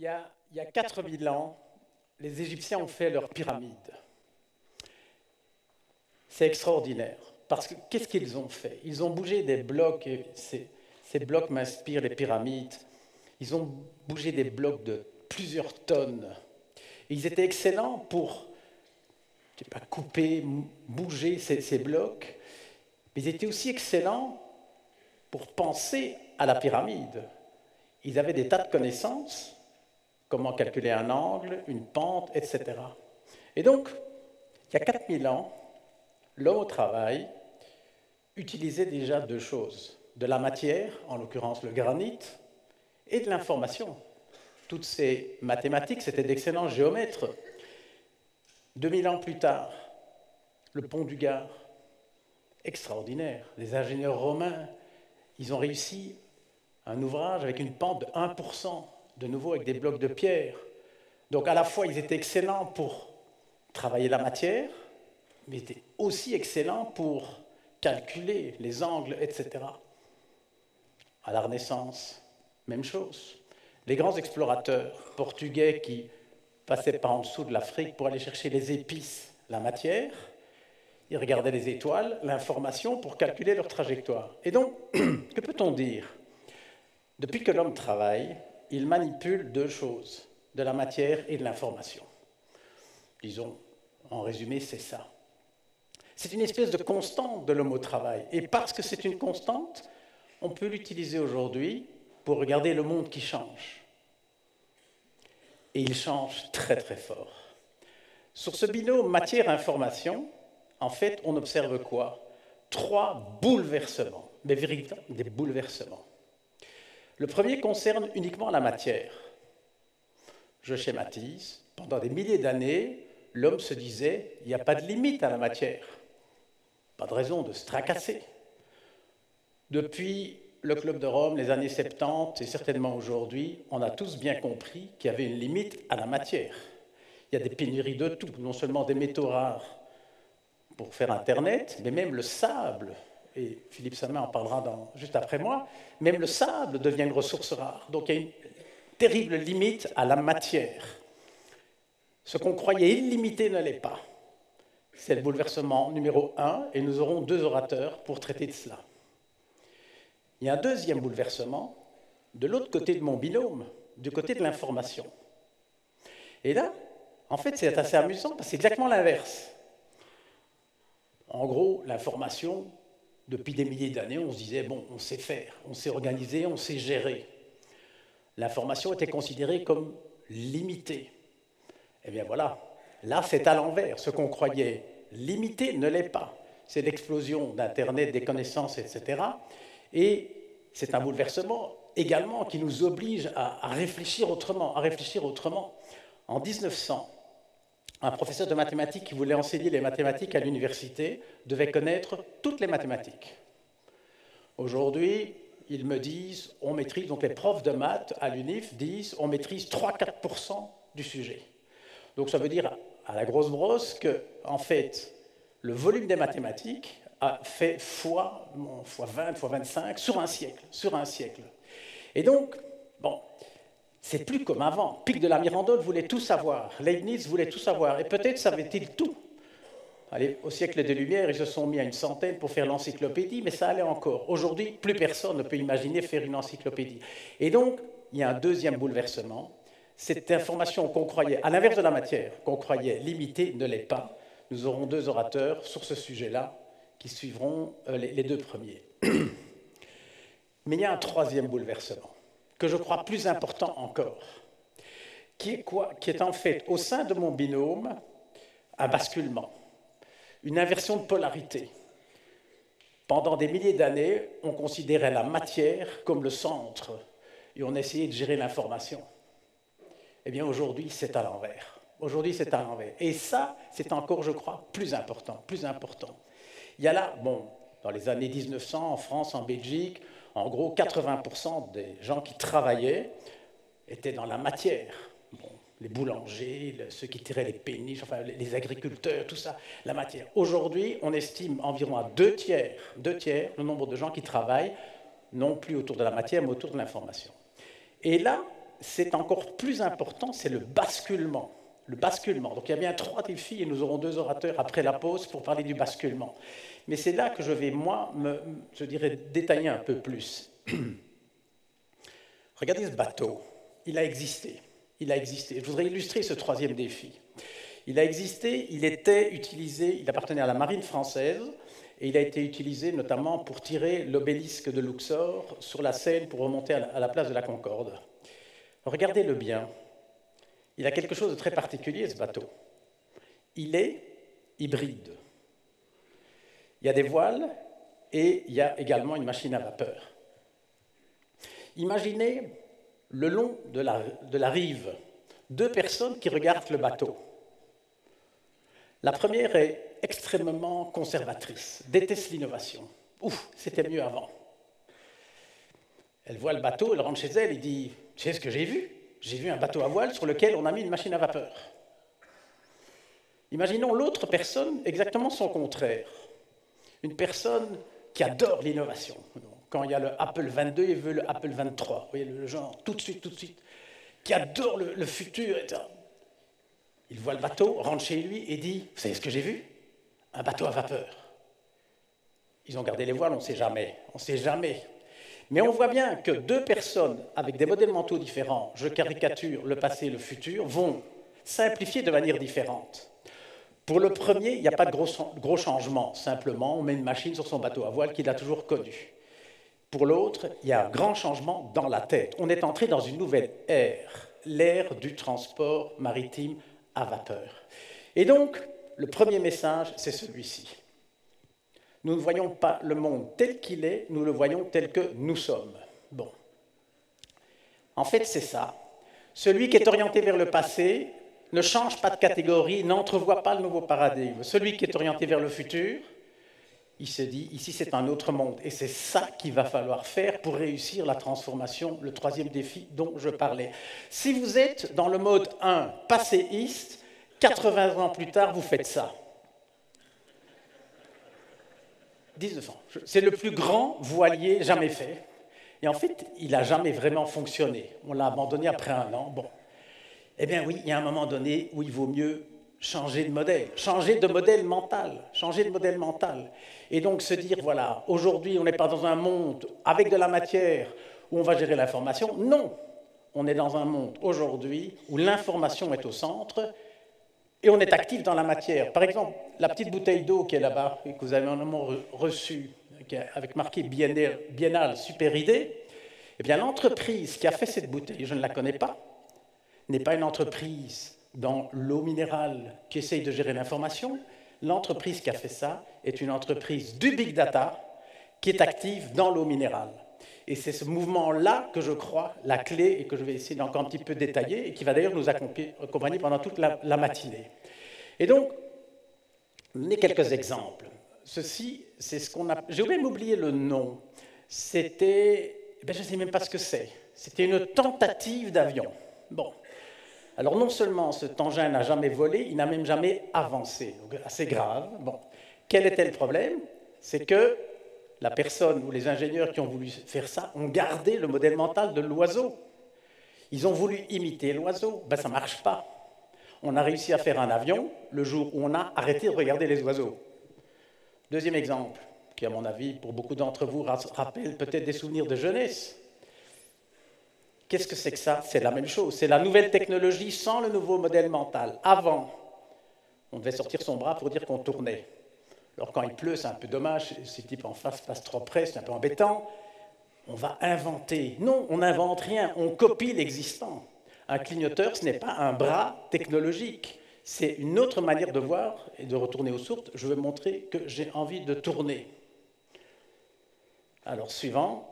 Il y a 4000 ans, les Égyptiens ont fait leurs pyramides. C'est extraordinaire. Parce que qu'est-ce qu'ils ont fait? Ils ont bougé des blocs, et ces blocs m'inspirent les pyramides. Ils ont bougé des blocs de plusieurs tonnes. Et ils étaient excellents pour, je sais pas, couper, bouger ces blocs. Mais ils étaient aussi excellents pour penser à la pyramide. Ils avaient des tas de connaissances, comment calculer un angle, une pente, etc. Et donc, il y a 4000 ans, l'homme au travail utilisait déjà deux choses, de la matière, en l'occurrence le granit, et de l'information. Toutes ces mathématiques, c'était d'excellents géomètres. 2000 ans plus tard, le pont du Gard, extraordinaire. Les ingénieurs romains, ils ont réussi un ouvrage avec une pente de 1%, de nouveau avec des blocs de pierre. Donc à la fois, ils étaient excellents pour travailler la matière, mais ils étaient aussi excellents pour calculer les angles, etc. À la Renaissance, même chose. Les grands explorateurs portugais qui passaient par en dessous de l'Afrique pour aller chercher les épices, la matière, ils regardaient les étoiles, l'information pour calculer leur trajectoire. Et donc, que peut-on dire? Depuis que l'homme travaille, il manipule deux choses, de la matière et de l'information. Disons, en résumé, c'est ça. C'est une espèce de constante de l'homme au travail. Et parce que c'est une constante, on peut l'utiliser aujourd'hui pour regarder le monde qui change. Et il change très très fort. Sur ce binôme matière-information, en fait, on observe quoi? Trois bouleversements, mais véritables des bouleversements. Le premier concerne uniquement la matière. Je schématise. Pendant des milliers d'années, l'homme se disait, il n'y a pas de limite à la matière. Pas de raison de se tracasser. Depuis le Club de Rome, les années 70, et certainement aujourd'hui, on a tous bien compris qu'il y avait une limite à la matière. Il y a des pénuries de tout, non seulement des métaux rares pour faire Internet, mais même le sable, et Philippe Samin en parlera juste après moi, même le sable devient une ressource rare. Donc il y a une terrible limite à la matière. Ce qu'on croyait illimité ne l'est pas. C'est le bouleversement numéro 1, et nous aurons deux orateurs pour traiter de cela. Il y a un deuxième bouleversement de l'autre côté de mon binôme, du côté de l'information. Et là, en fait, c'est assez amusant parce que c'est exactement l'inverse. En gros, l'information, depuis des milliers d'années, on se disait, bon, on sait faire, on sait organiser, on sait gérer. L'information était considérée comme limitée. Eh bien voilà, là c'est à l'envers. Ce qu'on croyait limité ne l'est pas. C'est l'explosion d'Internet, des connaissances, etc. Et c'est un bouleversement également qui nous oblige à réfléchir autrement, En 1900, un professeur de mathématiques qui voulait enseigner les mathématiques à l'université devait connaître toutes les mathématiques. Aujourd'hui, ils me disent, on maîtrise, donc les profs de maths à l'UNIF disent, on maîtrise 3-4% du sujet. Donc ça veut dire, à la grosse brosse, que, en fait, le volume des mathématiques a fait fois 20, fois 25 sur un siècle. Et donc, bon, c'est plus comme avant. Pic de la Mirandole voulait tout savoir, Leibniz voulait tout savoir, et peut-être savait-il tout. Allez, au siècle des Lumières, ils se sont mis à une centaine pour faire l'encyclopédie, mais ça allait encore. Aujourd'hui, plus personne ne peut imaginer faire une encyclopédie. Et donc, il y a un deuxième bouleversement. Cette information qu'on croyait, à l'inverse de la matière, qu'on croyait limitée, ne l'est pas. Nous aurons deux orateurs sur ce sujet-là qui suivront les deux premiers. Mais il y a un troisième bouleversement, que je crois plus important encore, qui est en fait, au sein de mon binôme, un basculement, une inversion de polarité. Pendant des milliers d'années, on considérait la matière comme le centre, et on essayait de gérer l'information. Eh bien, aujourd'hui, c'est à l'envers. Et ça, c'est encore, je crois, plus important. Il y a là, bon, dans les années 1900, en France, en Belgique, en gros, 80% des gens qui travaillaient étaient dans la matière. Bon, les boulangers, ceux qui tiraient les péniches, enfin, les agriculteurs, tout ça, la matière. Aujourd'hui, on estime environ à deux tiers le nombre de gens qui travaillent, non plus autour de la matière, mais autour de l'information. Et là, c'est encore plus important, c'est le basculement. Le basculement. Donc il y a bien 3 défis et nous aurons 2 orateurs après la pause pour parler du basculement. Mais c'est là que je vais, moi, je dirais, détailler un peu plus. Regardez ce bateau. Il a existé. Il a existé. Je voudrais illustrer ce 3e défi. Il a existé, il était utilisé, il appartenait à la marine française, et il a été utilisé notamment pour tirer l'obélisque de Luxor sur la Seine pour remonter à la place de la Concorde. Regardez-le bien. Il a quelque chose de très particulier, ce bateau. Il est hybride. Il y a des voiles et il y a également une machine à vapeur. Imaginez le long de la rive, 2 personnes qui regardent le bateau. La première est extrêmement conservatrice, déteste l'innovation. Ouf, c'était mieux avant. Elle voit le bateau, elle rentre chez elle et dit « Tu sais ce que j'ai vu ? J'ai vu un bateau à voile sur lequel on a mis une machine à vapeur. » Imaginons l'autre personne, exactement son contraire. Une personne qui adore l'innovation. Quand il y a le Apple 22, il veut le Apple 23. Vous voyez, le genre, tout de suite. Qui adore le futur, etc. Il voit le bateau, rentre chez lui et dit « Vous savez ce que j'ai vu ? Un bateau à vapeur. » Ils ont gardé les voiles, on ne sait jamais. Mais on voit bien que 2 personnes avec des modèles mentaux différents, je caricature le passé et le futur, vont simplifier de manière différente. Pour le premier, il n'y a pas de gros changement. Simplement, on met une machine sur son bateau à voile qu'il a toujours connu. Pour l'autre, il y a un grand changement dans la tête. On est entré dans une nouvelle ère, l'ère du transport maritime à vapeur. Et donc, le premier message, c'est celui-ci. Nous ne voyons pas le monde tel qu'il est, nous le voyons tel que nous sommes. Bon. En fait, c'est ça. Celui qui est orienté vers le passé ne change pas de catégorie, n'entrevoit pas le nouveau paradigme. Celui qui est orienté vers le futur, il se dit, ici c'est un autre monde. Et c'est ça qu'il va falloir faire pour réussir la transformation, le 3e défi dont je parlais. Si vous êtes dans le mode 1, passéiste, 80 ans plus tard, vous faites ça. 19 ans. C'est le plus grand voilier jamais fait. Et en fait, il n'a jamais vraiment fonctionné. On l'a abandonné après 1 an. Bon. Eh bien oui, il y a un moment donné où il vaut mieux changer de modèle mental. Et donc se dire, voilà, aujourd'hui, on n'est pas dans un monde avec de la matière où on va gérer l'information. Non, on est dans un monde aujourd'hui où l'information est au centre et on est actif dans la matière. Par exemple, la petite bouteille d'eau qui est là-bas, et que vous avez un moment reçu, avec marqué biennale super idée, eh bien l'entreprise qui a fait cette bouteille, je ne la connais pas, n'est pas une entreprise dans l'eau minérale qui essaye de gérer l'information. L'entreprise qui a fait ça est une entreprise du big data qui est active dans l'eau minérale. Et c'est ce mouvement-là que je crois la clé et que je vais essayer d'encore un petit peu détailler et qui va d'ailleurs nous accompagner pendant toute la matinée. Et donc, donner quelques exemples. Ceci, c'est ce qu'on a... J'ai même oublié le nom. C'était... je ne sais même pas ce que c'est. C'était une tentative d'avion. Bon. Alors non seulement cet engin n'a jamais volé, il n'a même jamais avancé. Donc assez grave. Bon. Quel était le problème? C'est que la personne ou les ingénieurs qui ont voulu faire ça ont gardé le modèle mental de l'oiseau. Ils ont voulu imiter l'oiseau. Ça ne marche pas. On a réussi à faire un avion le jour où on a arrêté de regarder les oiseaux. 2e exemple, qui à mon avis, pour beaucoup d'entre vous, rappelle peut-être des souvenirs de jeunesse. Qu'est-ce que c'est que ça? C'est la même chose. C'est la nouvelle technologie sans le nouveau modèle mental. Avant, on devait sortir son bras pour dire qu'on tournait. Alors quand il pleut, c'est un peu dommage, si le type en face passe trop près, c'est un peu embêtant. On va inventer. Non, on n'invente rien, on copie l'existant. Un clignoteur, ce n'est pas un bras technologique. C'est une autre manière de voir et de retourner aux sources. Je veux montrer que j'ai envie de tourner. Alors, suivant.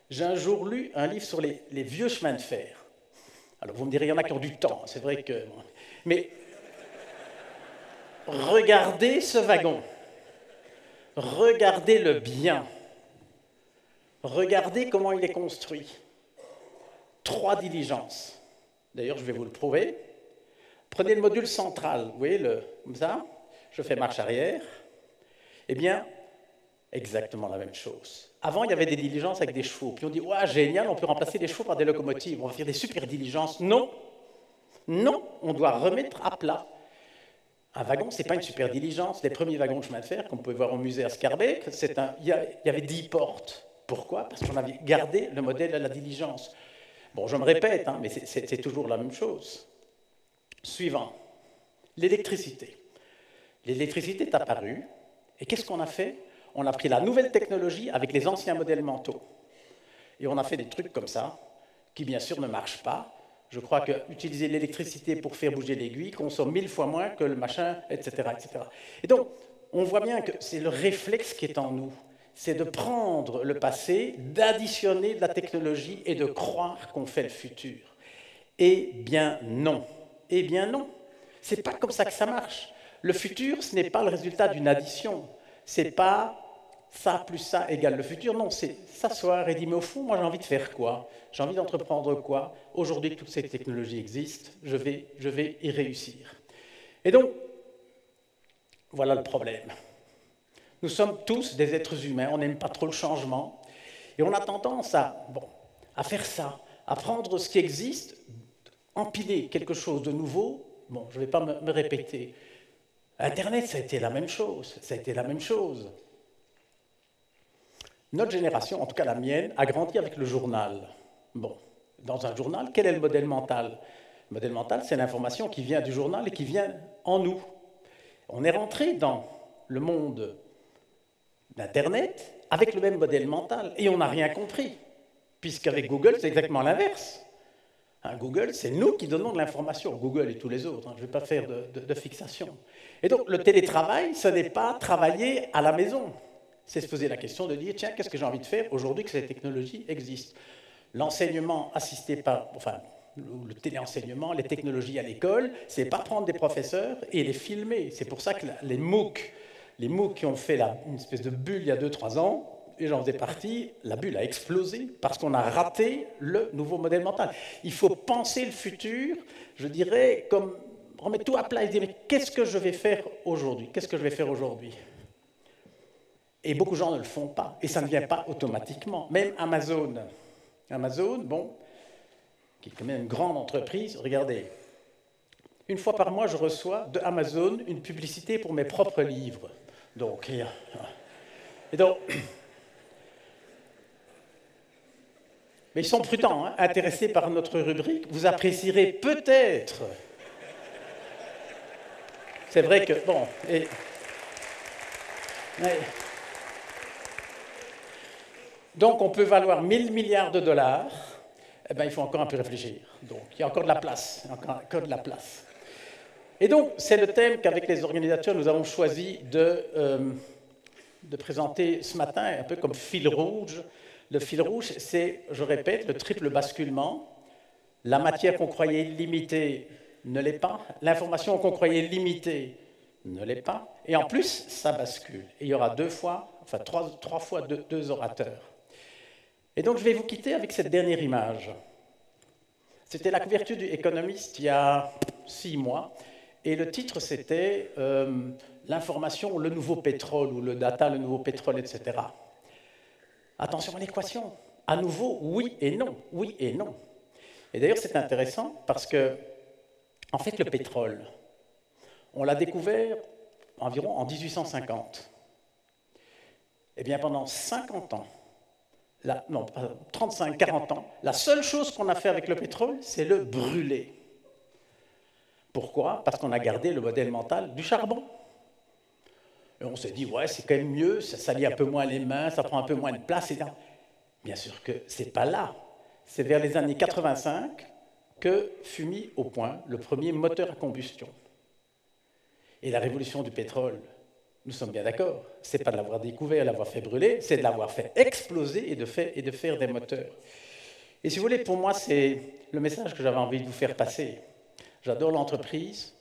J'ai un jour lu un livre sur les vieux chemins de fer. Alors, vous me direz, il y en a qui ont du temps, c'est vrai que... Mais regardez ce wagon. Regardez-le bien. Regardez comment il est construit. 3 diligences. D'ailleurs, je vais vous le prouver. Prenez le module central, vous voyez, comme ça, je fais marche arrière. Eh bien, Exactement la même chose. Avant, il y avait des diligences avec des chevaux. Puis on dit, ouais, génial, on peut remplacer les chevaux par des locomotives. On va faire des super diligences. Non, non, on doit remettre à plat. Un wagon, ce n'est pas une super diligence. Les premiers wagons de chemin de fer, comme vous pouvez voir au musée à Scarbeck, il y avait 10 portes. Pourquoi? Parce qu'on avait gardé le modèle de la diligence. Bon, je me répète, hein, mais c'est toujours la même chose. Suivant, l'électricité. L'électricité est apparue, et qu'est-ce qu'on a fait? On a pris la nouvelle technologie avec les anciens modèles mentaux. Et on a fait des trucs comme ça, qui bien sûr ne marchent pas. Je crois qu'utiliser l'électricité pour faire bouger l'aiguille consomme 1000 fois moins que le machin, etc., etc. Et donc, on voit bien que c'est le réflexe qui est en nous. C'est de prendre le passé, d'additionner de la technologie et de croire qu'on fait le futur. Eh bien non. Eh bien non. C'est pas comme ça que ça marche. Le futur, ce n'est pas le résultat d'une addition. C'est pas ça plus ça égale le futur. Non, c'est s'asseoir et dire, mais au fond, moi j'ai envie de faire quoi? J'ai envie d'entreprendre quoi? Aujourd'hui que toutes ces technologies existent, je vais y réussir. Et donc, voilà le problème. Nous sommes tous des êtres humains, on n'aime pas trop le changement, et on a tendance à faire ça, à prendre ce qui existe, empiler quelque chose de nouveau. Bon, je ne vais pas me répéter. Internet, ça a été la même chose, ça a été la même chose. Notre génération, en tout cas la mienne, a grandi avec le journal. Bon, dans un journal, quel est le modèle mental? Le modèle mental, c'est l'information qui vient du journal et qui vient en nous. On est rentré dans le monde d'Internet avec le même modèle mental et on n'a rien compris, puisqu'avec Google, c'est exactement l'inverse. Google, c'est nous qui donnons de l'information, Google et tous les autres, je ne vais pas faire de fixation. Et donc, le télétravail, ce n'est pas travailler à la maison. C'est se poser la question de dire, tiens, qu'est-ce que j'ai envie de faire aujourd'hui que ces technologies existent? L'enseignement assisté par, le téléenseignement, les technologies à l'école, c'est pas prendre des professeurs et les filmer. C'est pour ça que les MOOC qui ont fait une espèce de bulle il y a 2-3 ans, et j'en faisais partie, la bulle a explosé parce qu'on a raté le nouveau modèle mental. Il faut penser le futur, je dirais, comme remettre tout à plat et dire, mais qu'est-ce que je vais faire aujourd'hui? Qu'est-ce que je vais faire aujourd'hui? Et beaucoup de gens ne le font pas, et ça ne vient pas automatiquement. Même Amazon, bon, qui est quand même une grande entreprise, regardez, une fois par mois, je reçois de Amazon une publicité pour mes propres livres. Donc, mais ils sont prudents, hein, intéressés par notre rubrique, vous apprécierez peut-être. C'est vrai que, bon, donc on peut valoir 1000 milliards de dollars, eh bien, il faut encore un peu réfléchir. Donc, il y a encore de la place, encore de la place. Et donc, c'est le thème qu'avec les organisateurs, nous avons choisi de présenter ce matin, un peu comme fil rouge. Le fil rouge, c'est, je répète, le triple basculement. La matière qu'on croyait illimitée ne l'est pas. L'information qu'on croyait limitée ne l'est pas. Et en plus, ça bascule. Et il y aura trois fois deux orateurs. Et donc, je vais vous quitter avec cette dernière image. C'était la couverture du Economist il y a 6 mois. Et le titre, c'était l'information, le nouveau pétrole, ou le data, le nouveau pétrole, etc. Attention à l'équation. À nouveau, oui et non. Oui et non. Et d'ailleurs, c'est intéressant parce que, en fait, le pétrole, on l'a découvert environ en 1850. Eh bien, pendant 50 ans, 35-40 ans, la seule chose qu'on a fait avec le pétrole, c'est le brûler. Pourquoi? Parce qu'on a gardé le modèle mental du charbon. Et on s'est dit, ouais, c'est quand même mieux, ça salit un peu moins les mains, ça prend un peu moins de place. Et bien sûr que ce n'est pas là. C'est vers les années 85 que fut mis au point le premier moteur à combustion. Et la révolution du pétrole, nous sommes bien d'accord, ce n'est pas de l'avoir découvert, de l'avoir fait brûler, c'est de l'avoir fait exploser et de faire des moteurs. Et si vous voulez, pour moi, c'est le message que j'avais envie de vous faire passer. J'adore l'entreprise,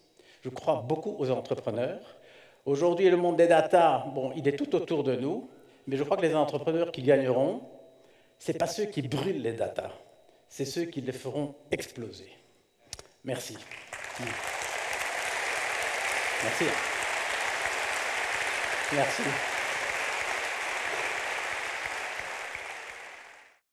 je crois beaucoup aux entrepreneurs. Aujourd'hui, le monde des data, bon, il est tout autour de nous, mais je crois que les entrepreneurs qui gagneront, ce n'est pas ceux qui brûlent les data, c'est ceux qui les feront exploser. Merci. Merci. Merci.